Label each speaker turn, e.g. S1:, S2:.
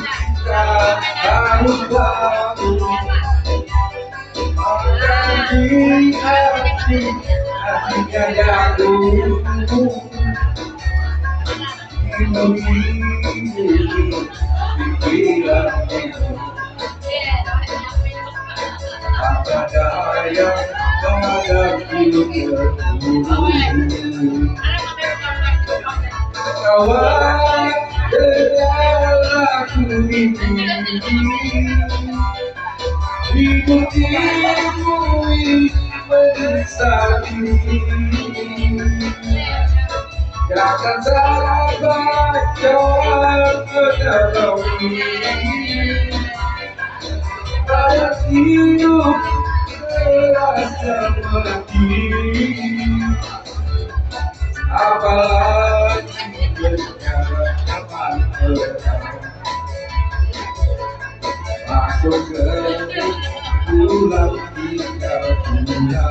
S1: kita harus bangun di hatinya jatuh memilih pikirannya apa daya menghadapi terburuk kawan dengarlah aku ini hidup ini menyesal diri jangan sabar jangan menyerah pada hidup terasa mati apalagi berjalan masuk ke bulan tinggal dunia.